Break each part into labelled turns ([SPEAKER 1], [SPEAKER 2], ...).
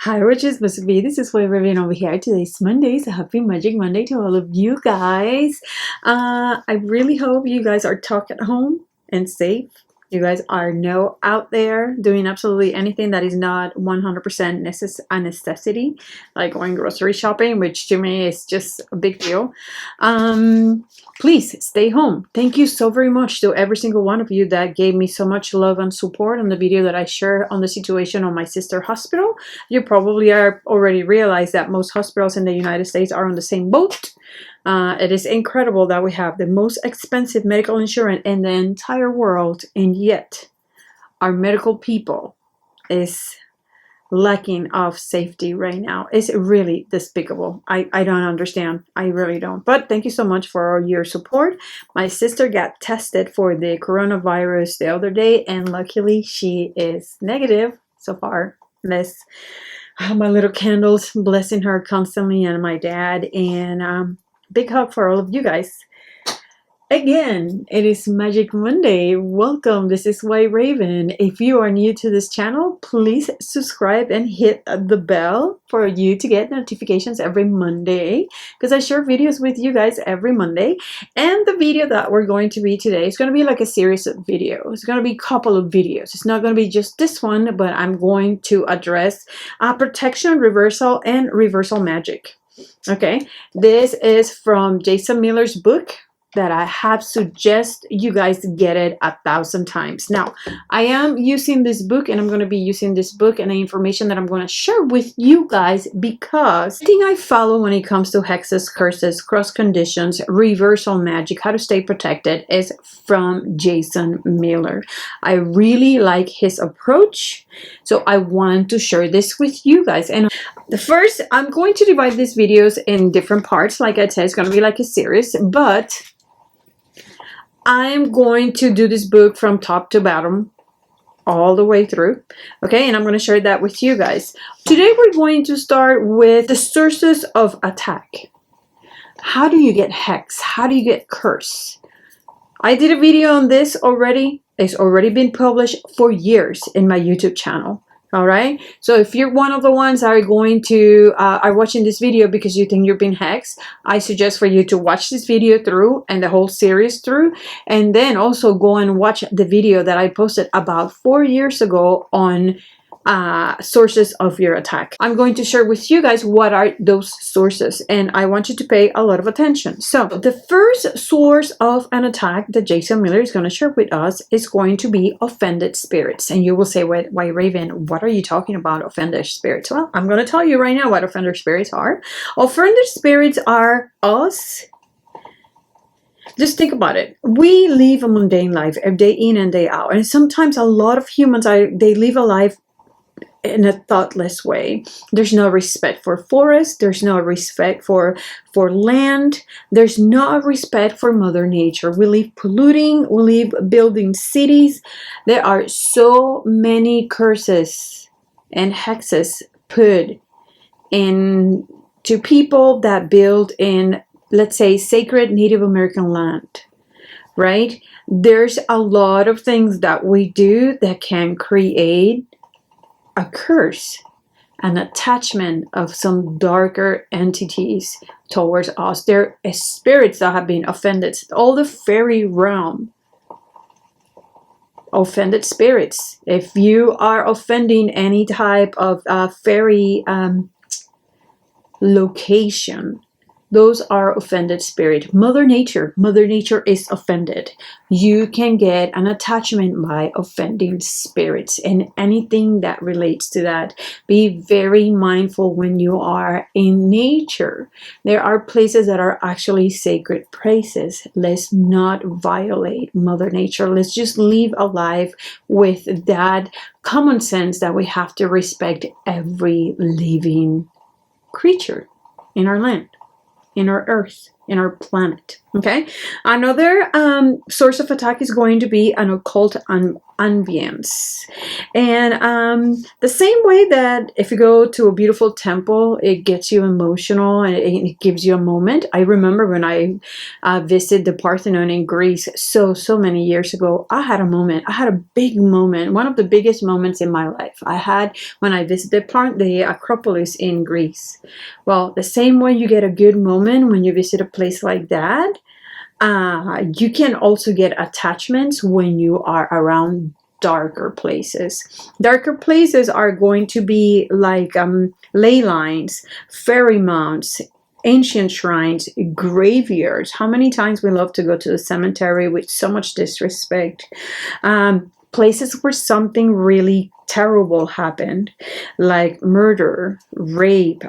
[SPEAKER 1] Hi, witches, must be. This is Raven over here. Today's Monday, so happy Magic Monday to all of you guys. I really hope you guys are tucked at home and safe. You guys are no out there doing absolutely anything that is not 100% a necessity, like going grocery shopping, which to me is just a big deal. Please stay home. Thank you so very much to every single one of you that gave me so much love and support on the video that I shared on the situation on my sister hospital. You probably are already realized that most hospitals in the United States are on the same boat. It is incredible that we have the most expensive medical insurance in the entire world, and yet our medical people is lacking of safety right now. It's really despicable. I don't understand. I really don't. But thank you so much for your support. My sister got tested for the coronavirus the other day, and luckily she is negative so far. My little candles blessing her constantly, and my dad, and big hug for all of you guys. Again, it is Magic Monday. Welcome. This is White Raven. If you are new to this channel, please subscribe and hit the bell for you to get notifications every Monday, because I share videos with you guys every Monday. And the video that we're going to be today is going to be like a series of videos. It's going to be a couple of videos. It's not going to be just this one, but I'm going to address protection, reversal, and reversal magic. Okay, this is from Jason Miller's book that I have suggest you guys get it 1,000 times. Now, I am using this book, and I'm going to be using this book and the information that I'm going to share with you guys, because the thing I follow when it comes to hexes, curses, cross conditions, reversal magic, how to stay protected, is from Jason Miller. I really like his approach, so I want to share this with you guys. And the first, I'm going to divide these videos in different parts. Like I said, it's going to be like a series, but I'm going to do this book from top to bottom, all the way through. Okay, and I'm going to share that with you guys. Today we're going to start with the sources of attack. How do you get hex? How do you get curse? I did a video on this already. It's already been published for years in my YouTube channel. All right, so if you're one of the ones that are going to are watching this video because you think you're being hexed, I suggest for you to watch this video through and the whole series through, and then also go and watch the video that I posted about 4 years ago on sources of your attack. I'm going to share with you guys what are those sources, and I want you to pay a lot of attention. So the first source of an attack that Jason Miller is going to share with us is going to be offended spirits. And you will say, why Raven, what are you talking about, offended spirits? Well, I'm going to tell you right now what offended spirits are. Offended spirits are us. Just think about it. We live a mundane life day in and day out, and sometimes a lot of humans they live a life in a thoughtless way. There's no respect for forests. There's no respect for land. There's no respect for Mother Nature. We live polluting. We live building cities. There are so many curses and hexes put in to people that build in, let's say, sacred Native American land, right? There's a lot of things that we do that can create a curse, an attachment of some darker entities towards us. There are spirits that have been offended. All the fairy realm, offended spirits. If you are offending any type of fairy location, those are offended spirit. Mother Nature is offended. You can get an attachment by offending spirits, and anything that relates to that. Be very mindful when you are in nature. There are places that are actually sacred places. Let's not violate Mother Nature. Let's just live a life with that common sense that we have to respect every living creature in our land, in our earth, in our planet. Okay, another source of attack is going to be an occult ambience. And the same way that if you go to a beautiful temple, it gets you emotional and it gives you a moment. I remember when I visited the Parthenon in Greece so many years ago, I had a moment. I had a big moment, one of the biggest moments in my life I had when I visited the Acropolis in Greece. Well, the same way you get a good moment when you visit a place like that, you can also get attachments when you are around darker places. Darker places are going to be like ley lines, fairy mounds, ancient shrines, graveyards. How many times we love to go to the cemetery with so much disrespect? Places where something really terrible happened, like murder, rape,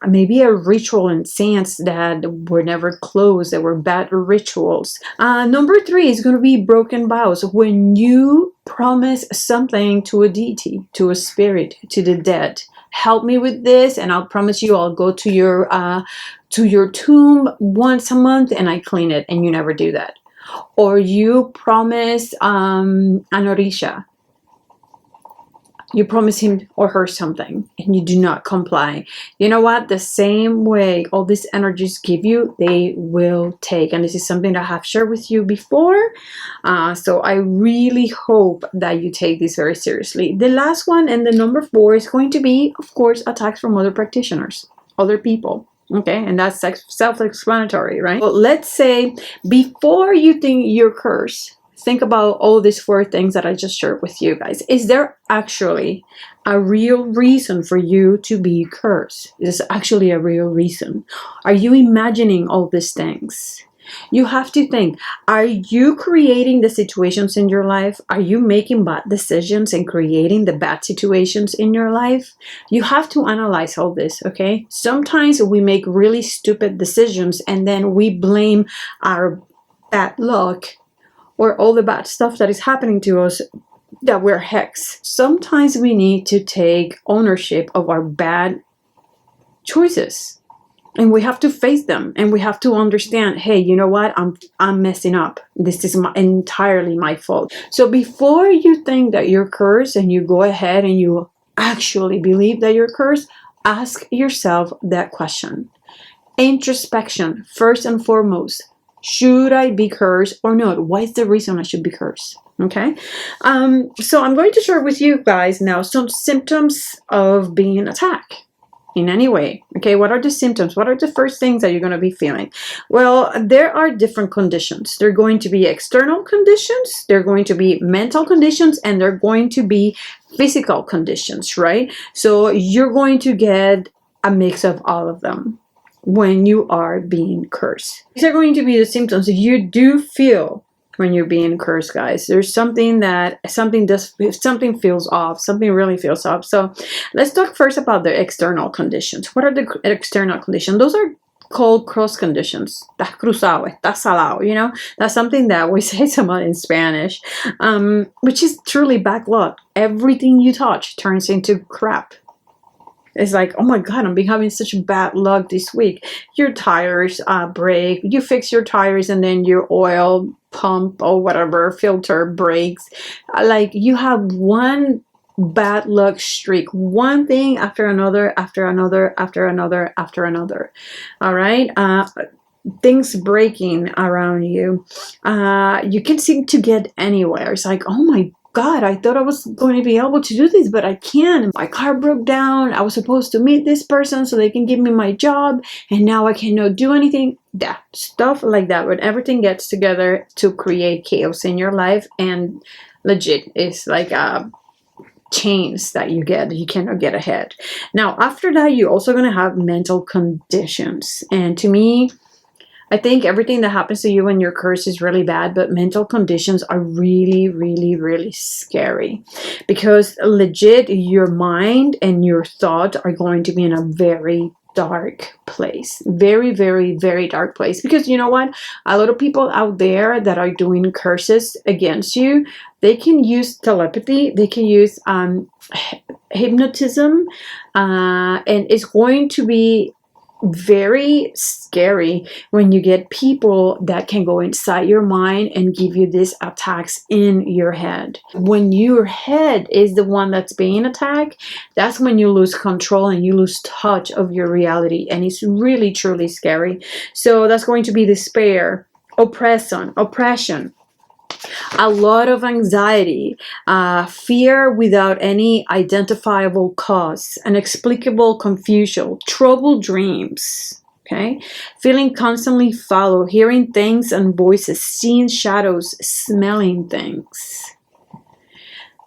[SPEAKER 1] maybe a ritual in scenes that were never closed, that were bad rituals. Number 3 is going to be broken vows. When you promise something to a deity, to a spirit, to the dead, help me with this and I'll promise you I'll go to your tomb once a month and I clean it, and you never do that. Or you promise an orisha, you promise him or her something and you do not comply. You know what? The same way all these energies give you, they will take. And this is something that I have shared with you before. So I really hope that you take this very seriously. The last one, and the number 4, is going to be, of course, attacks from other practitioners, other people. Okay, and that's self-explanatory, right? Well, let's say before you think you're cursed, think about all these 4 things that I just shared with you guys. Is there actually a real reason for you to be cursed? Is this actually a real reason? Are you imagining all these things? You have to think, are you creating the situations in your life? Are you making bad decisions and creating the bad situations in your life? You have to analyze all this, okay? Sometimes we make really stupid decisions and then we blame our bad luck or all the bad stuff that is happening to us that we're hexed. Sometimes we need to take ownership of our bad choices. And we have to face them, and we have to understand, hey, you know what? I'm messing up. This is entirely my fault. So before you think that you're cursed and you go ahead and you actually believe that you're cursed, ask yourself that question. Introspection, first and foremost. Should I be cursed or not? What is the reason I should be cursed? Okay. So I'm going to share with you guys now some symptoms of being attacked in any way. Okay, what are the symptoms? What are the first things that you're going to be feeling? Well, there are different conditions. They're going to be external conditions, they're going to be mental conditions, and they're going to be physical conditions, right? So you're going to get a mix of all of them when you are being cursed. These are going to be the symptoms that you do feel when you're being cursed, guys. There's something feels off, something really feels off. So let's talk first about the external conditions. What are the external conditions? Those are called cross conditions. Estás cruzado, estás salado, you know? That's something that we say somewhat in Spanish, which is truly bad luck. Everything you touch turns into crap. It's like, oh my God, I'm having such bad luck this week. Your tires break. You fix your tires and then your oil pump or whatever filter breaks. Like you have one bad luck streak. One thing after another, after another, after another, after another. All right? Things breaking around you. You can seem to get anywhere. It's like, oh my God, I thought I was going to be able to do this, but I can't. My car broke down. I was supposed to meet this person so they can give me my job, and now I cannot do anything. Yeah, stuff like that. When everything gets together to create chaos in your life, and legit, it's like chains that you cannot get ahead. Now, after that, you're also going to have mental conditions. And to me, I think everything that happens to you when you're cursed is really bad, but mental conditions are really, really, really scary because legit your mind and your thought are going to be in a very dark place. Very, very, very dark place. Because you know what? A lot of people out there that are doing curses against you, they can use telepathy, they can use hypnotism, and it's going to be very scary when you get people that can go inside your mind and give you these attacks in your head. When your head is the one that's being attacked, that's when you lose control and you lose touch of your reality, and it's really truly scary. So that's going to be despair, oppression, a lot of anxiety, fear without any identifiable cause, inexplicable confusion, troubled dreams, okay? Feeling constantly followed, hearing things and voices, seeing shadows, smelling things.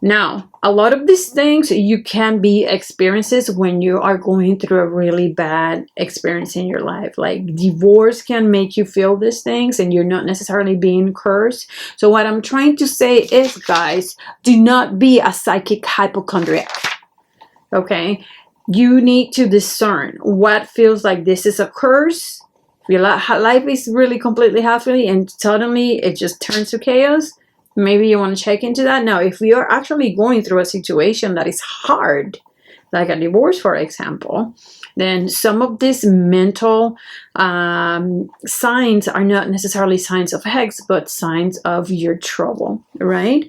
[SPEAKER 1] Now, a lot of these things you can be experiences when you are going through a really bad experience in your life. Like divorce can make you feel these things and you're not necessarily being cursed. So what I'm trying to say is, guys, do not be a psychic hypochondriac. Okay? You need to discern what feels like this is a curse. Your life is really completely happy and suddenly it just turns to chaos. Maybe you want to check into that. Now, if we are actually going through a situation that is hard, like a divorce, for example, then some of these mental signs are not necessarily signs of hex, but signs of your trouble, right?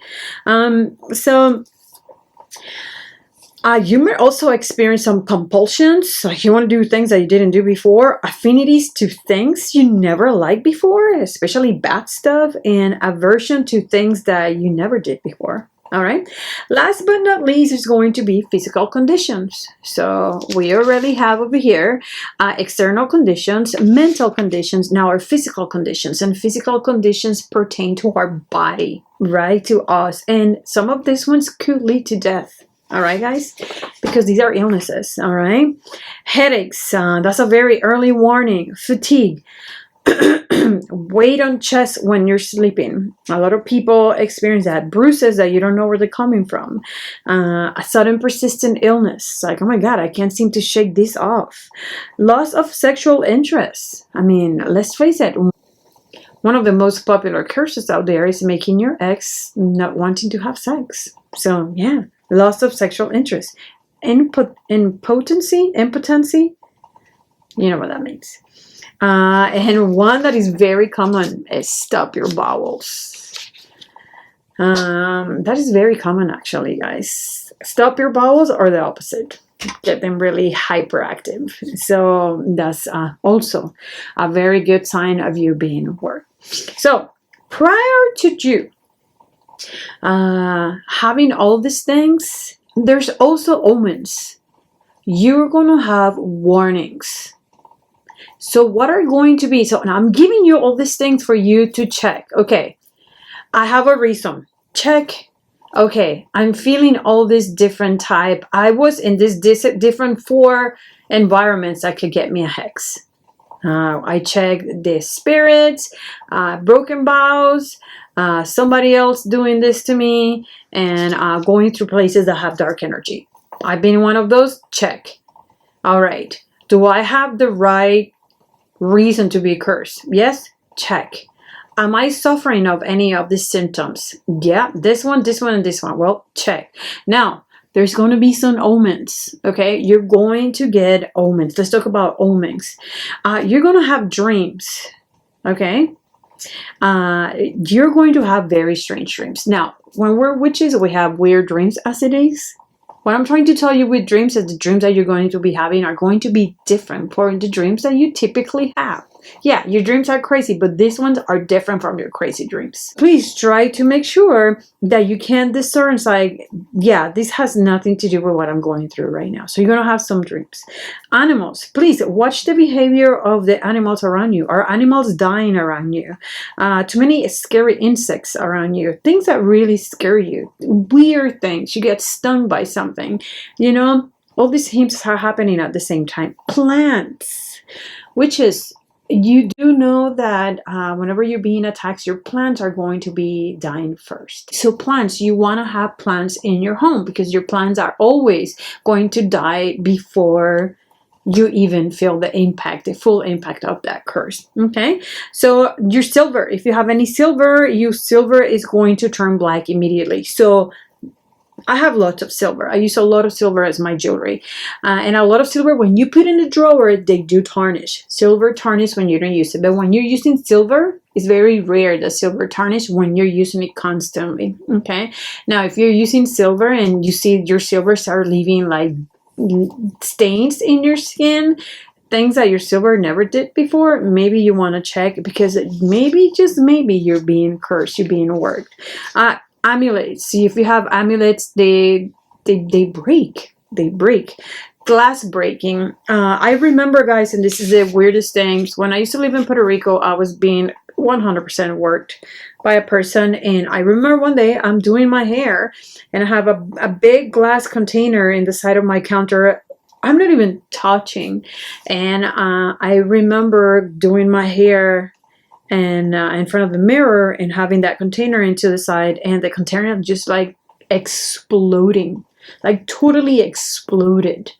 [SPEAKER 1] You may also experience some compulsions, like you want to do things that you didn't do before, affinities to things you never liked before, especially bad stuff, and aversion to things that you never did before. All right. Last but not least is going to be physical conditions. So we already have over here external conditions, mental conditions, now our physical conditions, and physical conditions pertain to our body, right, to us. And some of these ones could lead to death. All right, guys, because these are illnesses. All right. Headaches, that's a very early warning. Fatigue, weight on chest when you're sleeping. A lot of people experience that. Bruises that you don't know where they're coming from. A sudden persistent illness. Like, oh my God, I can't seem to shake this off. Loss of sexual interest. I mean, let's face it. One of the most popular curses out there is making your ex not wanting to have sex. So, yeah. Loss of sexual interest. Impotency, you know what that means. And one that is very common is stop your bowels. That is very common, actually, guys. Stop your bowels or the opposite. Get them really hyperactive. So that's also a very good sign of you being worked. So prior to you having all these things, there's also omens. You're going to have warnings. So what are going to be? So now I'm giving you all these things for you to check. Okay, I have a reason. Check. Okay, I'm feeling all this different type. I was in this different 4 environments that could get me a hex. I checked the spirits, broken vows, somebody else doing this to me, and going through places that have dark energy. I've been one of those. Check. All right. Do I have the right reason to be cursed? Yes. Check. Am I suffering of any of these symptoms? Yeah. This one, and this one. Well, check. Now, there's going to be some omens, okay? You're going to get omens. Let's talk about omens. You're going to have dreams, okay? You're going to have very strange dreams. Now, when we're witches, we have weird dreams as it is. What I'm trying to tell you with dreams is the dreams that you're going to be having are going to be different from the dreams that you typically have. Yeah, your dreams are crazy, but these ones are different from your crazy dreams. Please try to make sure that you can discern, like, yeah, this has nothing to do with what I'm going through right now. So you're going to have some dreams. Animals, please watch the behavior of the animals around you. Are animals dying around you? Too many scary insects around you. Things that really scare you. Weird things. You get stung by something. You know, all these things are happening at the same time. Plants, which is... You do know that whenever you're being attacked, your plants are going to be dying first. So plants, you want to have plants in your home because your plants are always going to die before you even feel the impact, the full impact of that curse. Okay, so your silver, if you have any silver, your silver is going to turn black immediately. So I have lots of silver. I use a lot of silver as my jewelry. And a lot of silver, when you put in a drawer, they do tarnish. Silver tarnish when you don't use it. But when you're using silver, it's very rare that silver tarnish when you're using it constantly. Okay. Now, if you're using silver and you see your silver start leaving like stains in your skin, things that your silver never did before, maybe you want to check, because maybe, just maybe, you're being cursed, you're being worked. Amulets. See, if you have amulets, they break. They break. Glass breaking. I remember, guys, and this is the weirdest things. When I used to live in Puerto Rico, I was being 100% worked by a person, and I remember one day I'm doing my hair, and I have a big glass container in the side of my counter. I'm not even touching, and I remember doing my hair and in front of the mirror and having that container into the side, and the container just like exploding, like totally exploded.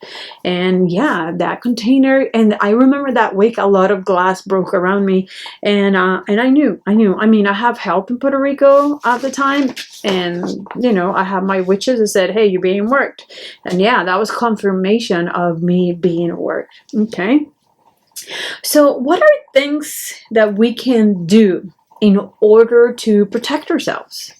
[SPEAKER 1] And yeah, that container, and I remember that week a lot of glass broke around me, and I knew. I mean, I have help in Puerto Rico at the time, and you know, I have my witches that said, hey, you're being worked. And yeah, that was confirmation of me being worked. Okay. So what are things that we can do in order to protect ourselves?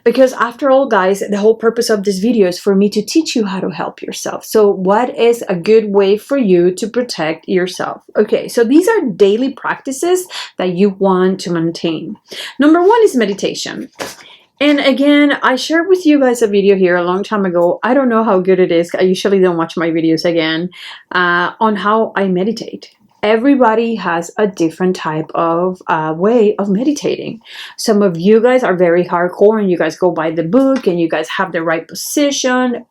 [SPEAKER 1] Because after all, guys, the whole purpose of this video is for me to teach you how to help yourself. So what is a good way for you to protect yourself? Okay, so these are daily practices that you want to maintain. Number one is meditation. And again, I shared with you guys a video here a long time ago. I don't know how good it is. I usually don't watch my videos again on how I meditate. Everybody has a different type of way of meditating. Some of you guys are very hardcore and you guys go by the book and you guys have the right position.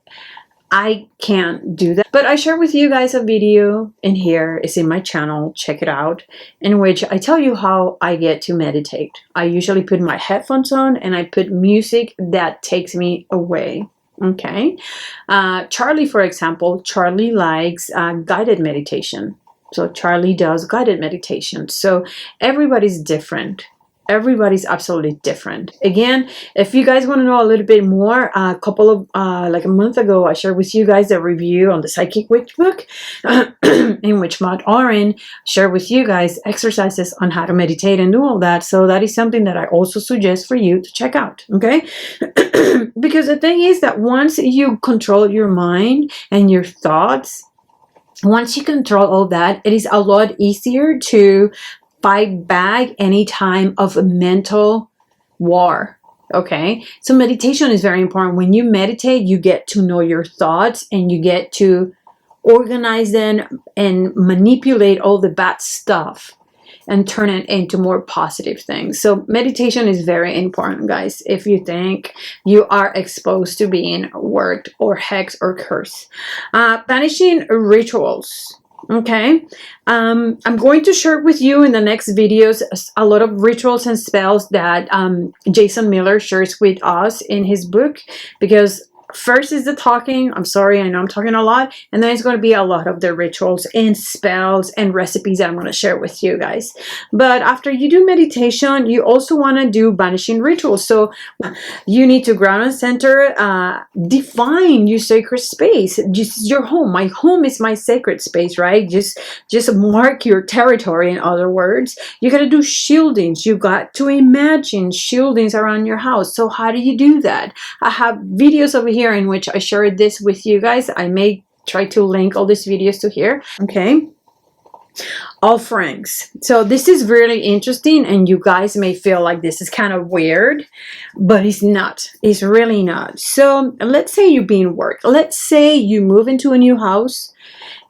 [SPEAKER 1] I can't do that. But I share with you guys a video in here. It's in my channel. Check it out. In which I tell you how I get to meditate. I usually put my headphones on and I put music that takes me away. Okay. Charlie, for example, Charlie likes guided meditation. So Charlie does guided meditation. So everybody's different. Everybody's absolutely different. Again, if you guys want to know a little bit more, a couple of, like a month ago, I shared with you guys a review on the Psychic Witch book, in which Auryn shared with you guys exercises on how to meditate and do all that. So that is something that I also suggest for you to check out, okay? Because the thing is that once you control your mind and your thoughts, once you control all that, it is a lot easier to fight back any time of a mental war. Okay, so meditation is very important. When you meditate, you get to know your thoughts and you get to organize them and manipulate all the bad stuff and turn it into more positive things. So meditation is very important, guys, if you think you are exposed to being worked or hexed or cursed. Banishing rituals. Okay, I'm going to share with you in the next videos a lot of rituals and spells that Jason Miller shares with us in his book, because first is the talking. I'm sorry, I know I'm talking a lot. And then it's going to be a lot of the rituals and spells and recipes that I'm going to share with you guys. But after you do meditation, you also want to do banishing rituals. So you need to ground and center, define your sacred space. Just your home. My home is my sacred space, right? Just mark your territory, in other words. You got to do shieldings. You got to imagine shieldings around your house. So how do you do that? I have videos over here in which I shared this with you guys. I may try to link all these videos to here. Okay. Offerings. So this is really interesting, and you guys may feel like this is kind of weird, but it's not. It's really not. So let's say you're being worked. Let's say you move into a new house.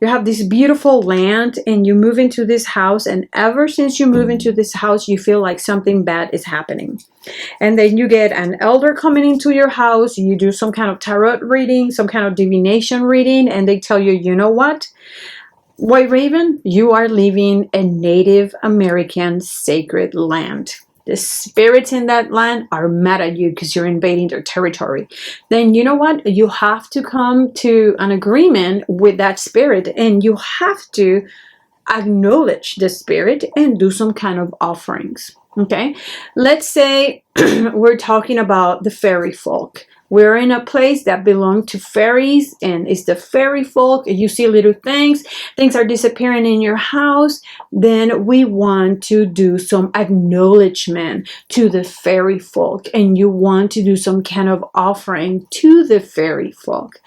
[SPEAKER 1] You have this beautiful land and you move into this house, and ever since you move into this house, you feel like something bad is happening. And then you get an elder coming into your house, you do some kind of tarot reading, some kind of divination reading, and they tell you, you know what? White Raven, you are leaving a Native American sacred land. The spirits in that land are mad at you because you're invading their territory. Then you know what? You have to come to an agreement with that spirit, and you have to acknowledge the spirit and do some kind of offerings. Okay, let's say we're talking about the fairy folk. We're in a place that belongs to fairies, and it's the fairy folk. You see little things are disappearing in your house. Then we want to do some acknowledgement to the fairy folk, and you want to do some kind of offering to the fairy folk.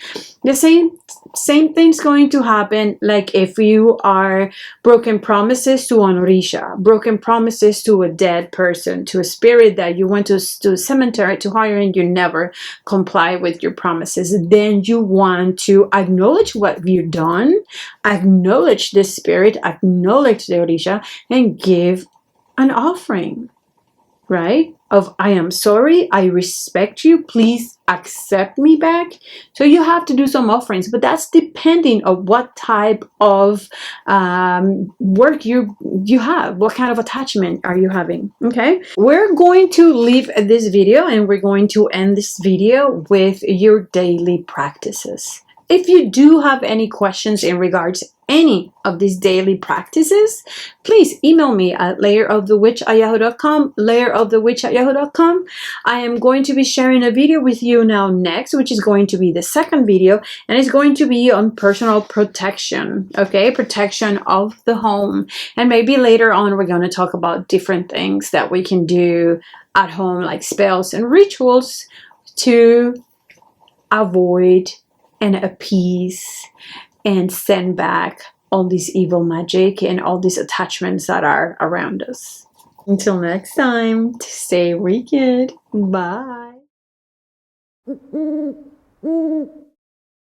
[SPEAKER 1] The same thing's going to happen like if you are broken promises to an orisha, broken promises to a dead person, to a spirit that you went to a cemetery to hire and you never comply with your promises. Then you want to acknowledge what you've done, acknowledge the spirit, acknowledge the orisha, and give an offering, right? Of, I am sorry, I respect you, please accept me back. So you have to do some offerings, but that's depending on what type of work you have, what kind of attachment are you having. Okay, we're going to leave this video and we're going to end this video with your daily practices. If you do have any questions in regards to any of these daily practices, please email me at layerofthewitch@yahoo.com, layerofthewitch@yahoo.com. I am going to be sharing a video with you now next, which is going to be the second video, and it's going to be on personal protection, okay? Protection of the home. And maybe later on, we're going to talk about different things that we can do at home, like spells and rituals to avoid and appease and send back all this evil magic and all these attachments that are around us. Until next time, stay wicked. Bye.